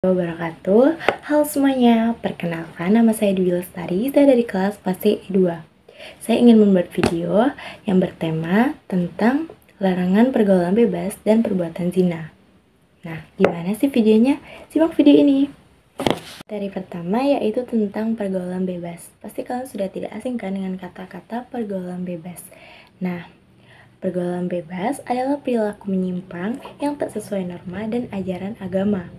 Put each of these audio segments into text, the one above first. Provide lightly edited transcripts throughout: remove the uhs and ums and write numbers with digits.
wabarakatuh. Halo semuanya, perkenalkan nama saya Dwi Lestari, saya dari kelas PASI 2. Saya ingin membuat video yang bertema tentang larangan pergaulan bebas dan perbuatan zina. Nah, gimana sih videonya? Simak video ini. Materi pertama yaitu tentang pergaulan bebas. Pasti kalian sudah tidak asing kan dengan kata-kata pergaulan bebas. Nah, pergaulan bebas adalah perilaku menyimpang yang tak sesuai norma dan ajaran agama.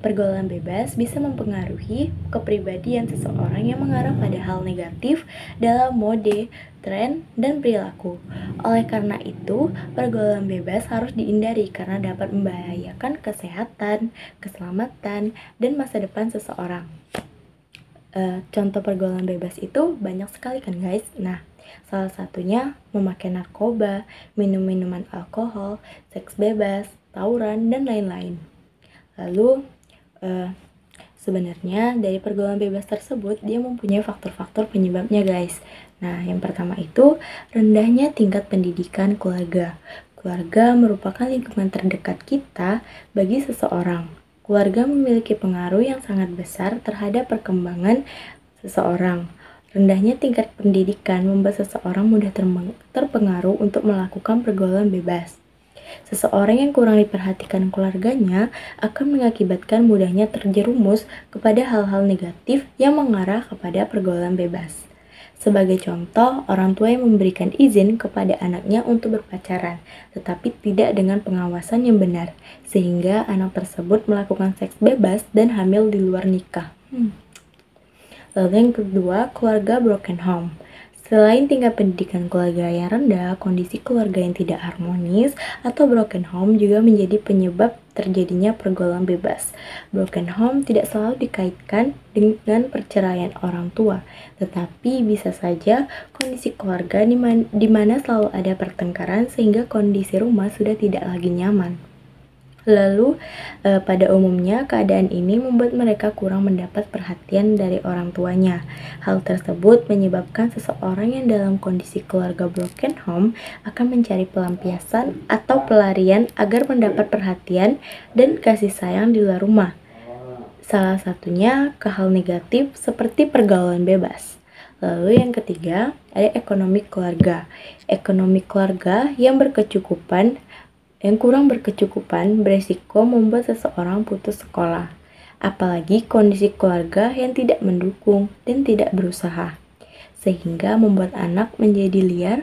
Pergaulan bebas bisa mempengaruhi kepribadian seseorang yang mengarah pada hal negatif dalam mode, tren, dan perilaku. Oleh karena itu, pergaulan bebas harus dihindari karena dapat membahayakan kesehatan, keselamatan, dan masa depan seseorang. Contoh pergaulan bebas itu banyak sekali kan guys. Nah, salah satunya memakai narkoba, minum minuman alkohol, seks bebas, tawuran, dan lain-lain. Lalu, sebenarnya dari pergaulan bebas tersebut dia mempunyai faktor-faktor penyebabnya guys. Nah, yang pertama itu rendahnya tingkat pendidikan keluarga. Keluarga merupakan lingkungan terdekat kita bagi seseorang. Keluarga memiliki pengaruh yang sangat besar terhadap perkembangan seseorang. Rendahnya tingkat pendidikan membuat seseorang mudah terpengaruh untuk melakukan pergaulan bebas. Seseorang yang kurang diperhatikan keluarganya akan mengakibatkan mudahnya terjerumus kepada hal-hal negatif yang mengarah kepada pergaulan bebas. Sebagai contoh, orang tua yang memberikan izin kepada anaknya untuk berpacaran, tetapi tidak dengan pengawasan yang benar, sehingga anak tersebut melakukan seks bebas dan hamil di luar nikah. Lalu yang kedua, keluarga broken home. Selain tingkat pendidikan keluarga yang rendah, kondisi keluarga yang tidak harmonis atau broken home juga menjadi penyebab terjadinya pergaulan bebas. Broken home tidak selalu dikaitkan dengan perceraian orang tua, tetapi bisa saja kondisi keluarga di mana selalu ada pertengkaran sehingga kondisi rumah sudah tidak lagi nyaman. Lalu, pada umumnya keadaan ini membuat mereka kurang mendapat perhatian dari orang tuanya. Hal tersebut menyebabkan seseorang yang dalam kondisi keluarga broken home akan mencari pelampiasan atau pelarian agar mendapat perhatian dan kasih sayang di luar rumah. Salah satunya ke hal negatif seperti pergaulan bebas. Lalu yang ketiga, ada ekonomi keluarga. Ekonomi keluarga yang kurang berkecukupan beresiko membuat seseorang putus sekolah, apalagi kondisi keluarga yang tidak mendukung dan tidak berusaha, sehingga membuat anak menjadi liar,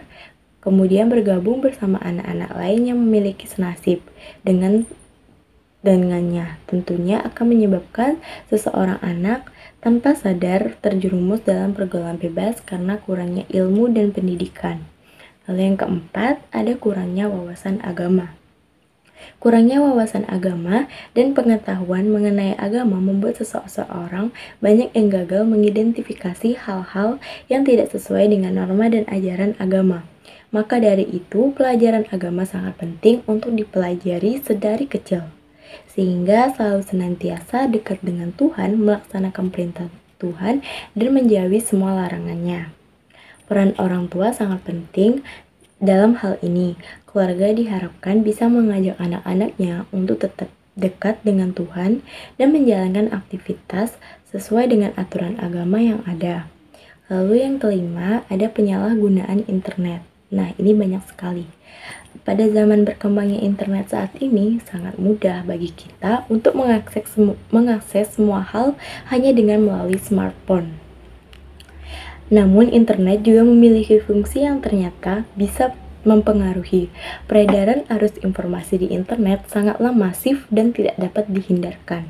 kemudian bergabung bersama anak-anak lain yang memiliki senasib dengannya. Tentunya akan menyebabkan seseorang anak tanpa sadar terjerumus dalam pergaulan bebas karena kurangnya ilmu dan pendidikan. Lalu yang keempat, ada kurangnya wawasan agama. Kurangnya wawasan agama dan pengetahuan mengenai agama membuat seseorang banyak yang gagal mengidentifikasi hal-hal yang tidak sesuai dengan norma dan ajaran agama. Maka dari itu, pelajaran agama sangat penting untuk dipelajari sedari kecil, sehingga selalu senantiasa dekat dengan Tuhan, melaksanakan perintah Tuhan, dan menjauhi semua larangannya. Peran orang tua sangat penting dalam hal ini. Keluarga diharapkan bisa mengajak anak-anaknya untuk tetap dekat dengan Tuhan dan menjalankan aktivitas sesuai dengan aturan agama yang ada. Lalu yang kelima, ada penyalahgunaan internet. Nah, ini banyak sekali. Pada zaman berkembangnya internet saat ini, sangat mudah bagi kita untuk mengakses semua hal hanya dengan melalui smartphone. Namun, internet juga memiliki fungsi yang ternyata bisa mempengaruhi. Peredaran arus informasi di internet sangatlah masif dan tidak dapat dihindarkan.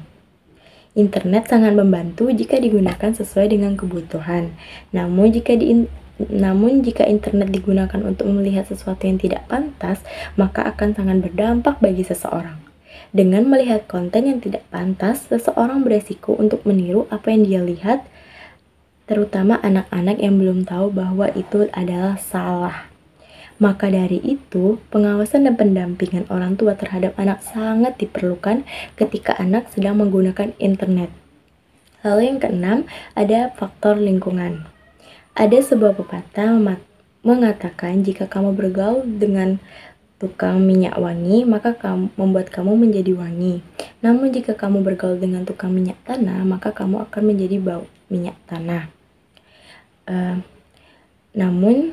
Internet sangat membantu jika digunakan sesuai dengan kebutuhan. Namun jika internet digunakan untuk melihat sesuatu yang tidak pantas, maka akan sangat berdampak bagi seseorang. Dengan melihat konten yang tidak pantas, seseorang beresiko untuk meniru apa yang dia lihat, terutama anak-anak yang belum tahu bahwa itu adalah salah. Maka dari itu, pengawasan dan pendampingan orang tua terhadap anak sangat diperlukan ketika anak sedang menggunakan internet. Lalu yang keenam, ada faktor lingkungan. Ada sebuah pepatah mengatakan jika kamu bergaul dengan tukang minyak wangi, maka membuat kamu menjadi wangi. Namun jika kamu bergaul dengan tukang minyak tanah, maka kamu akan menjadi bau minyak tanah. Namun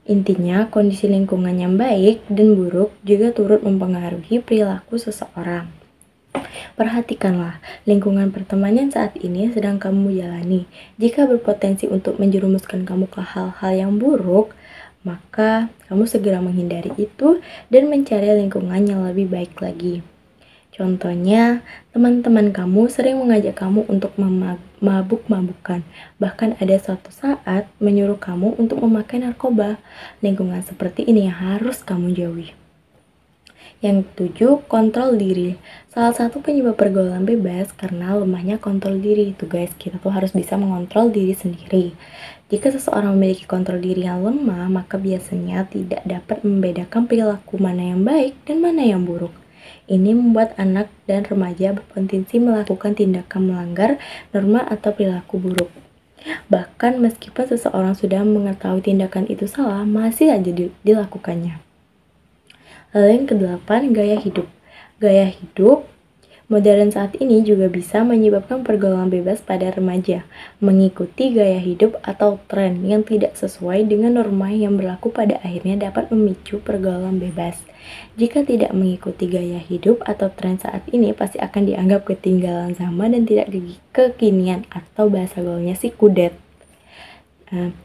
intinya kondisi lingkungan yang baik dan buruk juga turut mempengaruhi perilaku seseorang. Perhatikanlah, lingkungan pertemanan saat ini sedang kamu jalani. Jika berpotensi untuk menjerumuskan kamu ke hal-hal yang buruk, maka kamu segera menghindari itu dan mencari lingkungan yang lebih baik lagi. Contohnya, teman-teman kamu sering mengajak kamu untuk mabuk-mabukan. Bahkan ada suatu saat menyuruh kamu untuk memakai narkoba. Lingkungan seperti ini yang harus kamu jauhi. Yang ketujuh, kontrol diri. Salah satu penyebab pergaulan bebas karena lemahnya kontrol diri. Itu guys, kita tuh harus bisa mengontrol diri sendiri. Jika seseorang memiliki kontrol diri yang lemah, maka biasanya tidak dapat membedakan perilaku mana yang baik dan mana yang buruk. Ini membuat anak dan remaja berpotensi melakukan tindakan melanggar norma atau perilaku buruk. Bahkan meskipun seseorang sudah mengetahui tindakan itu salah, masih aja dilakukannya. Lalu yang kedelapan, gaya hidup. Gaya hidup modern saat ini juga bisa menyebabkan pergaulan bebas pada remaja, mengikuti gaya hidup atau tren yang tidak sesuai dengan norma yang berlaku pada akhirnya dapat memicu pergaulan bebas. Jika tidak mengikuti gaya hidup atau tren saat ini, pasti akan dianggap ketinggalan zaman dan tidak kekinian atau bahasa gaulnya sih kudet.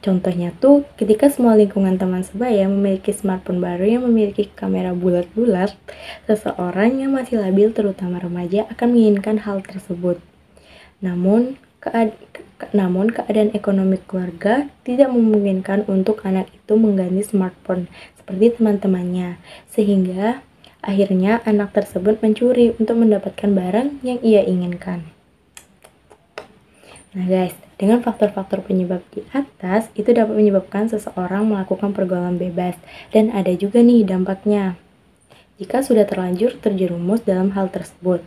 Contohnya tuh ketika semua lingkungan teman sebaya memiliki smartphone baru yang memiliki kamera bulat-bulat, seseorang yang masih labil terutama remaja akan menginginkan hal tersebut. Namun keadaan ekonomi keluarga tidak memungkinkan untuk anak itu mengganti smartphone seperti teman-temannya, sehingga akhirnya anak tersebut mencuri untuk mendapatkan barang yang ia inginkan. Nah guys, dengan faktor-faktor penyebab di atas, itu dapat menyebabkan seseorang melakukan pergaulan bebas. Dan ada juga nih dampaknya. Jika sudah terlanjur terjerumus dalam hal tersebut.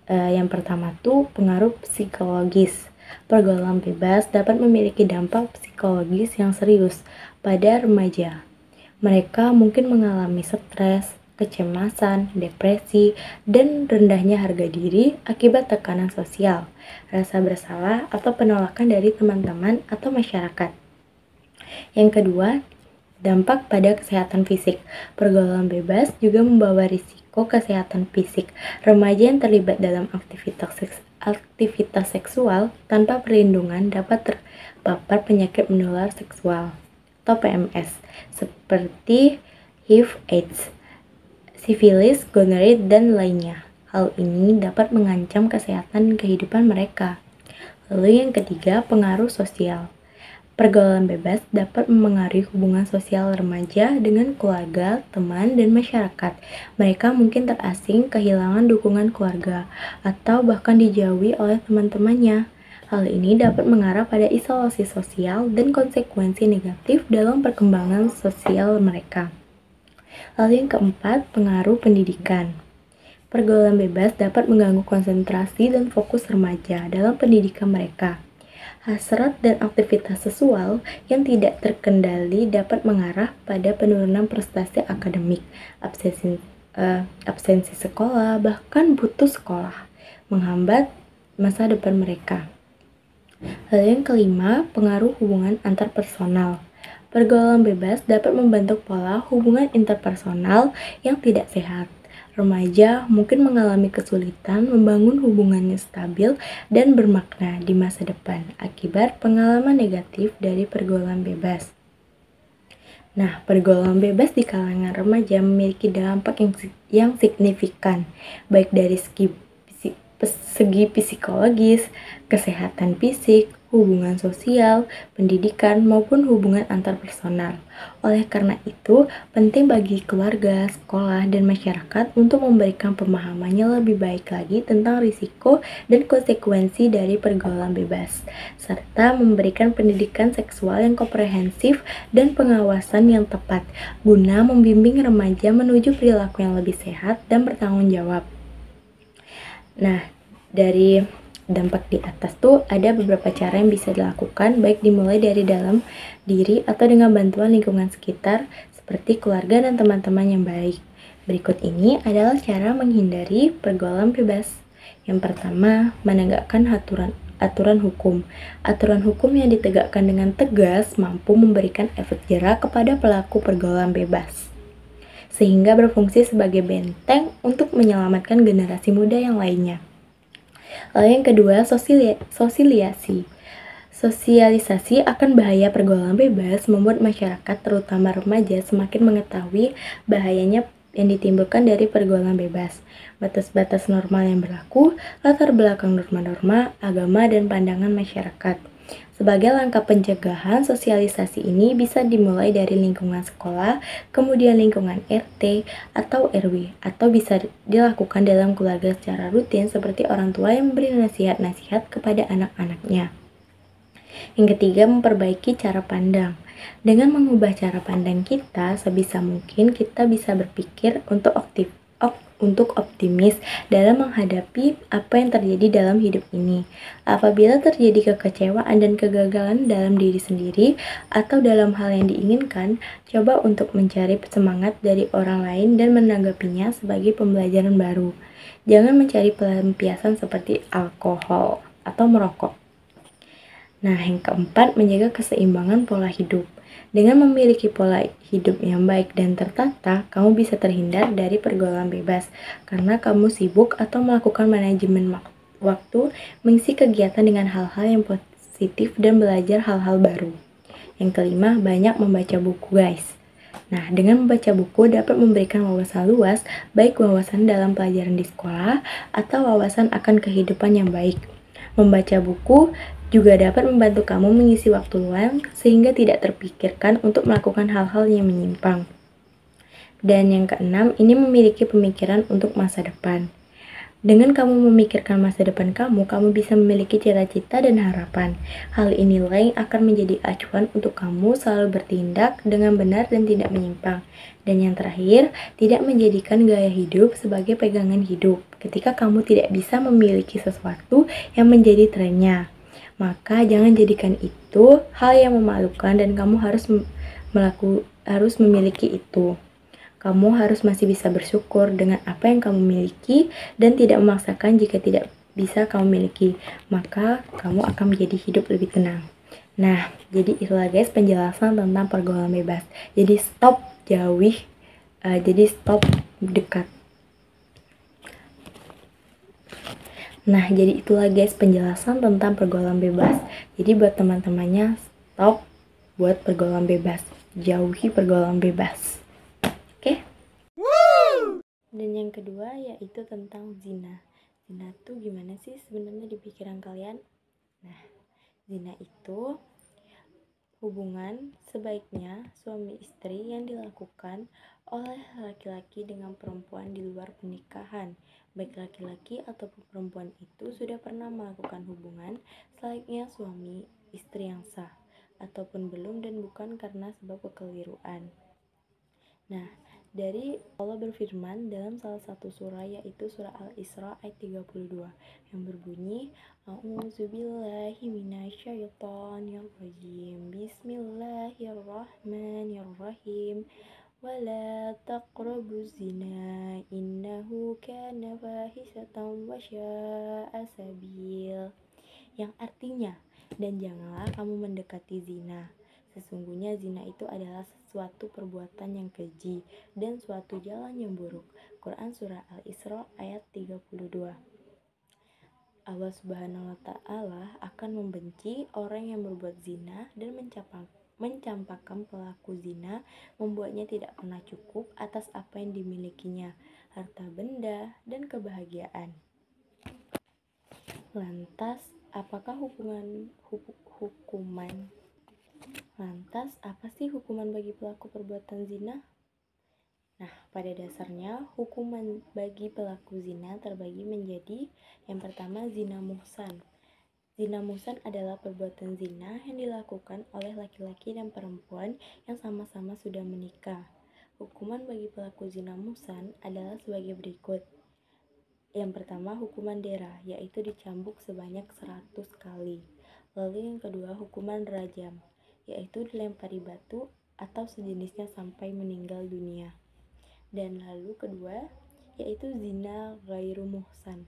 Yang pertama tuh pengaruh psikologis. Pergaulan bebas dapat memiliki dampak psikologis yang serius pada remaja. Mereka mungkin mengalami stres, kecemasan, depresi, dan rendahnya harga diri akibat tekanan sosial, rasa bersalah, atau penolakan dari teman-teman atau masyarakat. Yang kedua, dampak pada kesehatan fisik. Pergaulan bebas juga membawa risiko kesehatan fisik. Remaja yang terlibat dalam aktivitas seksual tanpa perlindungan dapat terpapar penyakit menular seksual atau PMS, seperti HIV/AIDS, sifilis, gonorrea, dan lainnya. Hal ini dapat mengancam kesehatan dan kehidupan mereka. Lalu yang ketiga, pengaruh sosial. Pergaulan bebas dapat memengaruhi hubungan sosial remaja dengan keluarga, teman, dan masyarakat. Mereka mungkin terasing, kehilangan dukungan keluarga, atau bahkan dijauhi oleh teman-temannya. Hal ini dapat mengarah pada isolasi sosial dan konsekuensi negatif dalam perkembangan sosial mereka. Lalu yang keempat, pengaruh pendidikan. Pergaulan bebas dapat mengganggu konsentrasi dan fokus remaja dalam pendidikan mereka. Hasrat dan aktivitas seksual yang tidak terkendali dapat mengarah pada penurunan prestasi akademik, absensi sekolah, bahkan putus sekolah, menghambat masa depan mereka. Lalu yang kelima, pengaruh hubungan antarpersonal. Pergaulan bebas dapat membentuk pola hubungan interpersonal yang tidak sehat. Remaja mungkin mengalami kesulitan membangun hubungan yang stabil dan bermakna di masa depan akibat pengalaman negatif dari pergaulan bebas. Nah, pergaulan bebas di kalangan remaja memiliki dampak yang signifikan, baik dari segi psikologis, kesehatan fisik, hubungan sosial, pendidikan, maupun hubungan antarpersonal. Oleh karena itu, penting bagi keluarga, sekolah, dan masyarakat untuk memberikan pemahamannya lebih baik lagi tentang risiko dan konsekuensi dari pergaulan bebas, serta memberikan pendidikan seksual yang komprehensif dan pengawasan yang tepat, guna membimbing remaja menuju perilaku yang lebih sehat dan bertanggung jawab. Nah, dari dampak di atas tuh ada beberapa cara yang bisa dilakukan, baik dimulai dari dalam diri atau dengan bantuan lingkungan sekitar, seperti keluarga dan teman-teman yang baik. Berikut ini adalah cara menghindari pergaulan bebas. Yang pertama, menegakkan aturan hukum. Aturan hukum yang ditegakkan dengan tegas mampu memberikan efek jera kepada pelaku pergaulan bebas, sehingga berfungsi sebagai benteng untuk menyelamatkan generasi muda yang lainnya. Lalu yang kedua, Sosialisasi akan bahaya pergaulan bebas membuat masyarakat, terutama remaja, semakin mengetahui bahayanya yang ditimbulkan dari pergaulan bebas, batas-batas normal yang berlaku, latar belakang norma-norma, agama, dan pandangan masyarakat. Sebagai langkah pencegahan, sosialisasi ini bisa dimulai dari lingkungan sekolah, kemudian lingkungan RT atau RW, atau bisa dilakukan dalam keluarga secara rutin seperti orang tua yang memberi nasihat-nasihat kepada anak-anaknya. Yang ketiga, memperbaiki cara pandang. Dengan mengubah cara pandang kita, sebisa mungkin kita bisa berpikir untuk optimis dalam menghadapi apa yang terjadi dalam hidup ini. Apabila terjadi kekecewaan dan kegagalan dalam diri sendiri atau dalam hal yang diinginkan, coba untuk mencari semangat dari orang lain dan menanggapinya sebagai pembelajaran baru. Jangan mencari pelampiasan seperti alkohol atau merokok. Nah, yang keempat, menjaga keseimbangan pola hidup. Dengan memiliki pola hidup yang baik dan tertata, kamu bisa terhindar dari pergaulan bebas karena kamu sibuk atau melakukan manajemen waktu, mengisi kegiatan dengan hal-hal yang positif dan belajar hal-hal baru. Yang kelima, banyak membaca buku, guys. Nah, dengan membaca buku dapat memberikan wawasan luas, baik wawasan dalam pelajaran di sekolah atau wawasan akan kehidupan yang baik. Membaca buku juga dapat membantu kamu mengisi waktu luang sehingga tidak terpikirkan untuk melakukan hal-hal yang menyimpang. Dan yang keenam, ini memiliki pemikiran untuk masa depan. Dengan kamu memikirkan masa depan kamu bisa memiliki cita-cita dan harapan. Hal inilah yang akan menjadi acuan untuk kamu selalu bertindak dengan benar dan tidak menyimpang. Dan yang terakhir, tidak menjadikan gaya hidup sebagai pegangan hidup. Ketika kamu tidak bisa memiliki sesuatu yang menjadi trennya, maka jangan jadikan itu hal yang memalukan dan kamu harus memiliki itu. Kamu harus masih bisa bersyukur dengan apa yang kamu miliki dan tidak memaksakan jika tidak bisa kamu miliki, maka kamu akan menjadi hidup lebih tenang. Nah, jadi itulah guys penjelasan tentang pergaulan bebas. Jadi stop dekat. Nah, jadi itulah guys penjelasan tentang pergaulan bebas. Jadi buat teman-temannya, stop buat pergaulan bebas. Jauhi pergaulan bebas. Oke? Dan yang kedua yaitu tentang zina. Zina tuh gimana sih sebenarnya di pikiran kalian? Nah, zina itu hubungan sebaiknya suami istri yang dilakukan oleh laki-laki dengan perempuan di luar pernikahan. Baik laki-laki ataupun perempuan itu sudah pernah melakukan hubungan selayaknya suami istri yang sah, ataupun belum dan bukan karena sebab kekeliruan. Nah, dari Allah berfirman dalam salah satu surah yaitu surah Al-Isra ayat 32 yang berbunyi A'udzubillahi minasyaitonirrajim. Bismillahirrahmanirrahim. Wala taqrabuz zina innahu kana fahisatan wa sya'a sabil. Yang artinya, dan janganlah kamu mendekati zina. Sesungguhnya zina itu adalah suatu perbuatan yang keji dan suatu jalan yang buruk. Quran Surah Al-Isra ayat 32. Allah Subhanahu wa Ta'ala akan membenci orang yang berbuat zina dan mencampakkan pelaku zina, membuatnya tidak pernah cukup atas apa yang dimilikinya, harta benda dan kebahagiaan. Lantas, apakah Lantas, apa sih hukuman bagi pelaku perbuatan zina? Nah, pada dasarnya, hukuman bagi pelaku zina terbagi menjadi yang pertama zina muhsan. Zina muhsan adalah perbuatan zina yang dilakukan oleh laki-laki dan perempuan yang sama-sama sudah menikah. Hukuman bagi pelaku zina muhsan adalah sebagai berikut. Yang pertama, hukuman dera, yaitu dicambuk sebanyak 100 kali. Lalu yang kedua, hukuman rajam, yaitu dilempari batu atau sejenisnya sampai meninggal dunia. Dan lalu kedua, yaitu zina ghairu muhsan.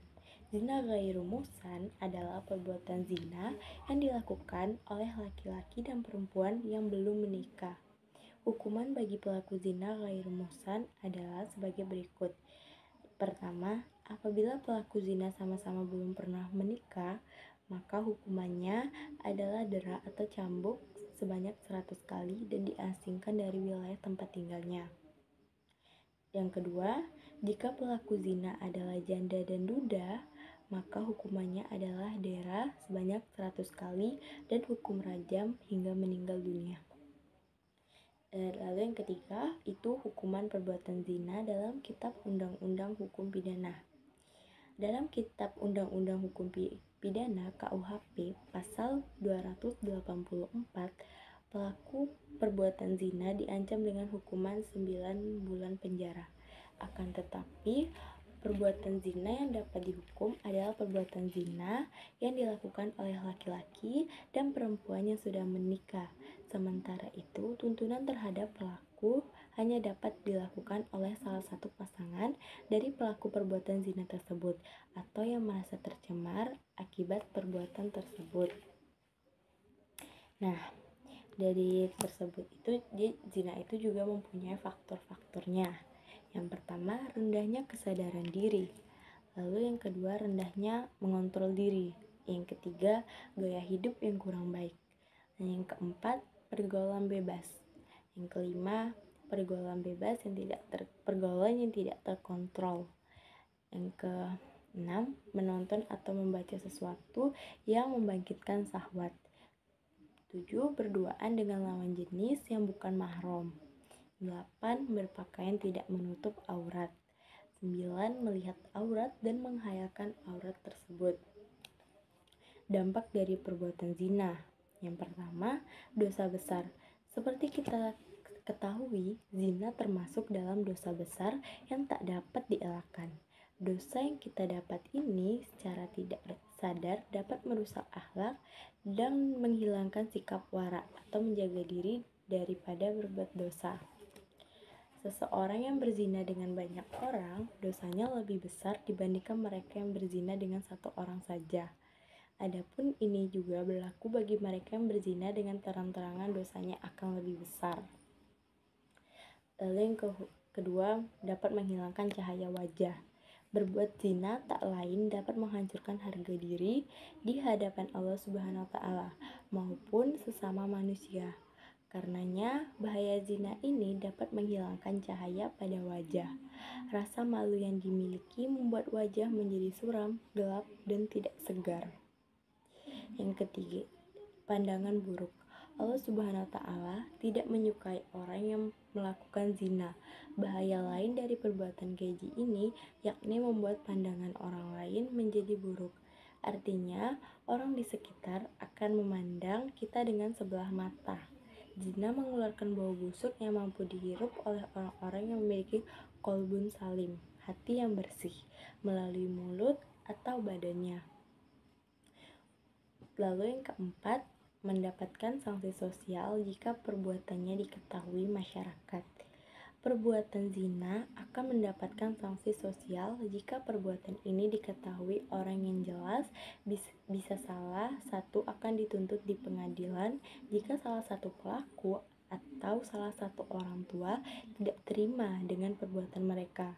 Zina ghairu muhsan adalah perbuatan zina yang dilakukan oleh laki-laki dan perempuan yang belum menikah. Hukuman bagi pelaku zina ghairu muhsan adalah sebagai berikut. Pertama, apabila pelaku zina sama-sama belum pernah menikah, maka hukumannya adalah dera atau cambuk sebanyak 100 kali dan diasingkan dari wilayah tempat tinggalnya. Yang kedua, jika pelaku zina adalah janda dan duda, maka hukumannya adalah dera sebanyak 100 kali dan hukum rajam hingga meninggal dunia. Lalu yang ketiga, itu hukuman perbuatan zina dalam Kitab Undang-Undang Hukum Pidana. Dalam Kitab Undang-Undang Hukum Pidana KUHP pasal 284, pelaku perbuatan zina diancam dengan hukuman 9 bulan penjara. Akan tetapi, perbuatan zina yang dapat dihukum adalah perbuatan zina yang dilakukan oleh laki-laki dan perempuan yang sudah menikah. Sementara itu, tuntunan terhadap pelaku hanya dapat dilakukan oleh salah satu pasangan dari pelaku perbuatan zina tersebut atau yang merasa tercemar akibat perbuatan tersebut. Nah, dari tersebut itu, zina itu juga mempunyai faktor-faktornya. Yang pertama, rendahnya kesadaran diri. Lalu yang kedua, rendahnya mengontrol diri. Yang ketiga, gaya hidup yang kurang baik. Dan yang keempat, pergaulan bebas. Yang kelima, pergaulan bebas yang pergaulan yang tidak terkontrol. Yang keenam, menonton atau membaca sesuatu yang membangkitkan syahwat. 7. Berduaan dengan lawan jenis yang bukan mahram. 8. Berpakaian tidak menutup aurat. 9. Melihat aurat dan menghayalkan aurat tersebut. Dampak dari perbuatan zina. Yang pertama, dosa besar. Seperti kita ketahui, zina termasuk dalam dosa besar yang tak dapat dielakkan. Dosa yang kita dapat ini secara tidak sadar dapat merusak akhlak dan menghilangkan sikap wara atau menjaga diri daripada berbuat dosa. Seseorang yang berzina dengan banyak orang, dosanya lebih besar dibandingkan mereka yang berzina dengan satu orang saja. Adapun ini juga berlaku bagi mereka yang berzina dengan terang-terangan, dosanya akan lebih besar. Lalu yang kedua, dapat menghilangkan cahaya wajah. Berbuat zina tak lain dapat menghancurkan harga diri di hadapan Allah Subhanahu wa Ta'ala maupun sesama manusia. Karenanya, bahaya zina ini dapat menghilangkan cahaya pada wajah. Rasa malu yang dimiliki membuat wajah menjadi suram, gelap, dan tidak segar. Yang ketiga, pandangan buruk. Allah Subhanahu wa Ta'ala tidak menyukai orang yang melakukan zina. Bahaya lain dari perbuatan keji ini yakni membuat pandangan orang lain menjadi buruk. Artinya, orang di sekitar akan memandang kita dengan sebelah mata. Zina mengeluarkan bau busuk yang mampu dihirup oleh orang-orang yang memiliki qalbun salim, hati yang bersih, melalui mulut atau badannya. Lalu yang keempat, mendapatkan sanksi sosial jika perbuatannya diketahui masyarakat. Perbuatan zina akan mendapatkan sanksi sosial jika perbuatan ini diketahui orang yang jelas. Bisa salah satu akan dituntut di pengadilan jika salah satu pelaku atau salah satu orang tua tidak terima dengan perbuatan mereka.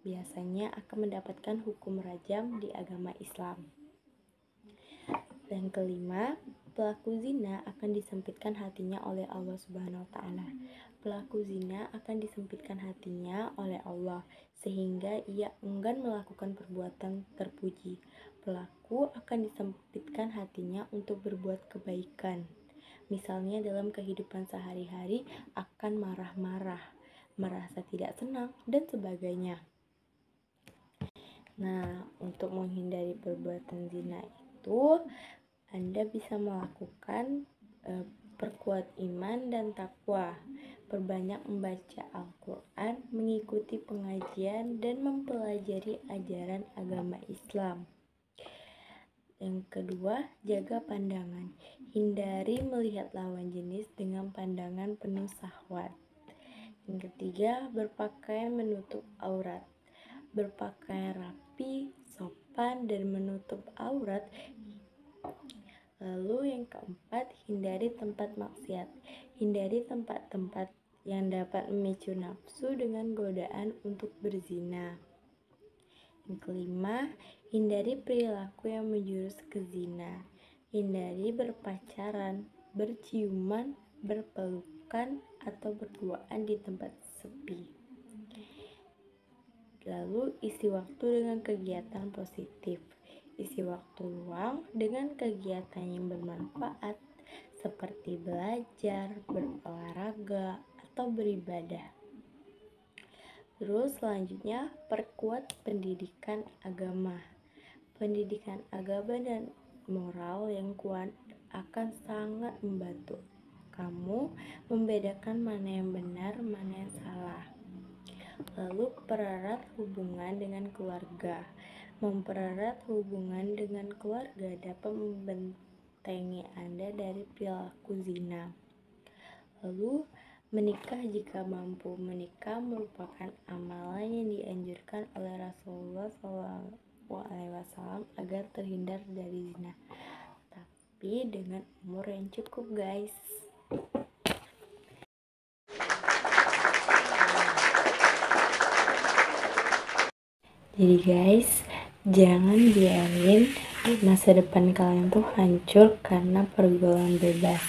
Biasanya akan mendapatkan hukum rajam di agama Islam. Dan kelima, pelaku zina akan disempitkan hatinya oleh Allah Subhanahu wa Ta'ala. Pelaku zina akan disempitkan hatinya oleh Allah sehingga ia enggan melakukan perbuatan terpuji. Pelaku akan disempitkan hatinya untuk berbuat kebaikan. Misalnya dalam kehidupan sehari-hari akan marah-marah, merasa tidak senang, dan sebagainya. Nah, untuk menghindari perbuatan zina itu, Anda bisa melakukan perkuat iman dan takwa, perbanyak membaca Al-Quran, mengikuti pengajian, dan mempelajari ajaran agama Islam. Yang kedua, jaga pandangan. Hindari melihat lawan jenis dengan pandangan penuh syahwat. Yang ketiga, berpakaian menutup aurat. Berpakaian rapi, sopan, dan menutup aurat. Lalu yang keempat, hindari tempat maksiat. Hindari tempat-tempat yang dapat memicu nafsu dengan godaan untuk berzina. Yang kelima, hindari perilaku yang menjurus ke zina. Hindari berpacaran, berciuman, berpelukan, atau berduaan di tempat sepi. Lalu isi waktu dengan kegiatan positif. Isi waktu luang dengan kegiatan yang bermanfaat seperti belajar, berolahraga, atau beribadah. Terus selanjutnya, perkuat pendidikan agama. Pendidikan agama dan moral yang kuat akan sangat membantu kamu membedakan mana yang benar, mana yang salah. Lalu pererat hubungan dengan keluarga. Mempererat hubungan dengan keluarga dapat membentengi Anda dari perilaku zina. Lalu menikah jika mampu. Menikah merupakan amalan yang dianjurkan oleh Rasulullah SAW agar terhindar dari zina, tapi dengan umur yang cukup, guys. Jadi guys, jangan biarin masa depan kalian tuh hancur karena pergaulan bebas.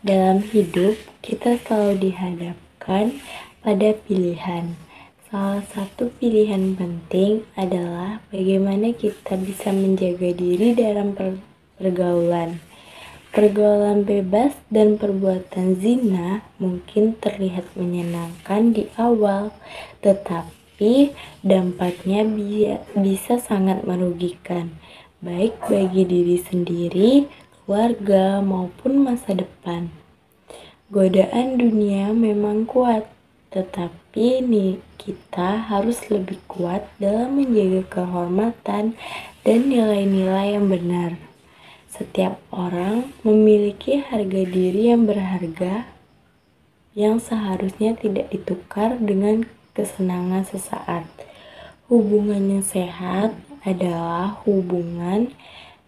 Dalam hidup, kita selalu dihadapkan pada pilihan. Salah satu pilihan penting adalah bagaimana kita bisa menjaga diri dalam pergaulan. Pergaulan bebas dan perbuatan zina mungkin terlihat menyenangkan di awal, tetapi dampaknya bisa sangat merugikan, baik bagi diri sendiri, keluarga, maupun masa depan. Godaan dunia memang kuat, tetapi kita harus lebih kuat dalam menjaga kehormatan dan nilai-nilai yang benar. Setiap orang memiliki harga diri yang berharga, yang seharusnya tidak ditukar dengan kesenangan sesaat. Hubungan yang sehat adalah hubungan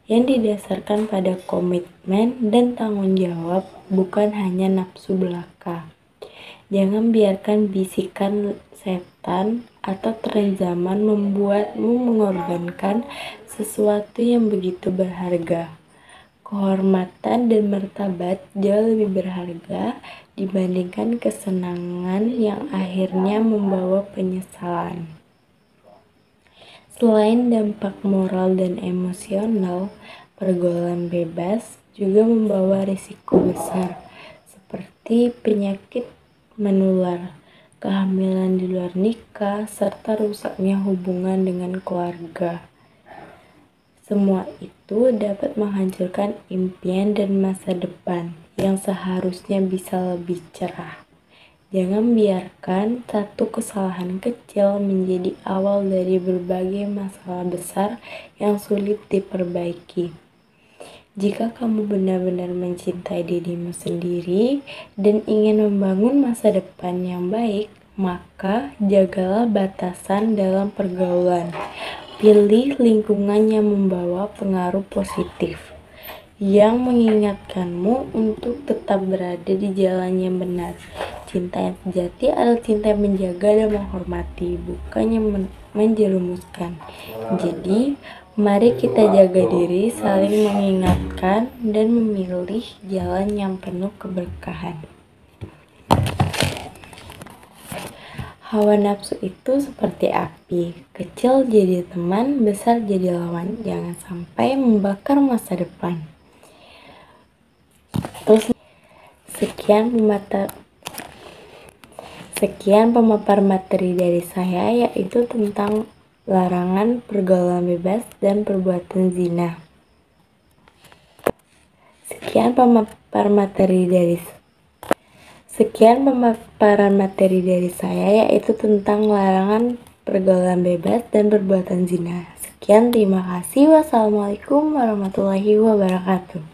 yang didasarkan pada komitmen dan tanggung jawab, bukan hanya nafsu belaka. Jangan biarkan bisikan setan atau tren zaman membuatmu mengorbankan sesuatu yang begitu berharga. Kehormatan dan martabat jauh lebih berharga dibandingkan kesenangan yang akhirnya membawa penyesalan. Selain dampak moral dan emosional, pergaulan bebas juga membawa risiko besar seperti penyakit menular, kehamilan di luar nikah, serta rusaknya hubungan dengan keluarga. Semua itu dapat menghancurkan impian dan masa depan yang seharusnya bisa lebih cerah. Jangan biarkan satu kesalahan kecil menjadi awal dari berbagai masalah besar yang sulit diperbaiki. Jika kamu benar-benar mencintai dirimu sendiri dan ingin membangun masa depan yang baik, maka jagalah batasan dalam pergaulan. Pilih lingkungan yang membawa pengaruh positif, yang mengingatkanmu untuk tetap berada di jalan yang benar. Cinta yang sejati adalah cinta yang menjaga dan menghormati, bukan yang menjerumuskan. Jadi, mari kita jaga diri, saling mengingatkan, dan memilih jalan yang penuh keberkahan. Hawa nafsu itu seperti api, kecil jadi teman, besar jadi lawan. Jangan sampai membakar masa depan. Terus sekian pemapar materi dari saya, yaitu tentang larangan pergaulan bebas dan perbuatan zina. Sekian pemaparan materi dari saya, yaitu tentang larangan pergaulan bebas dan perbuatan zina. Sekian, terima kasih. Wassalamualaikum warahmatullahi wabarakatuh.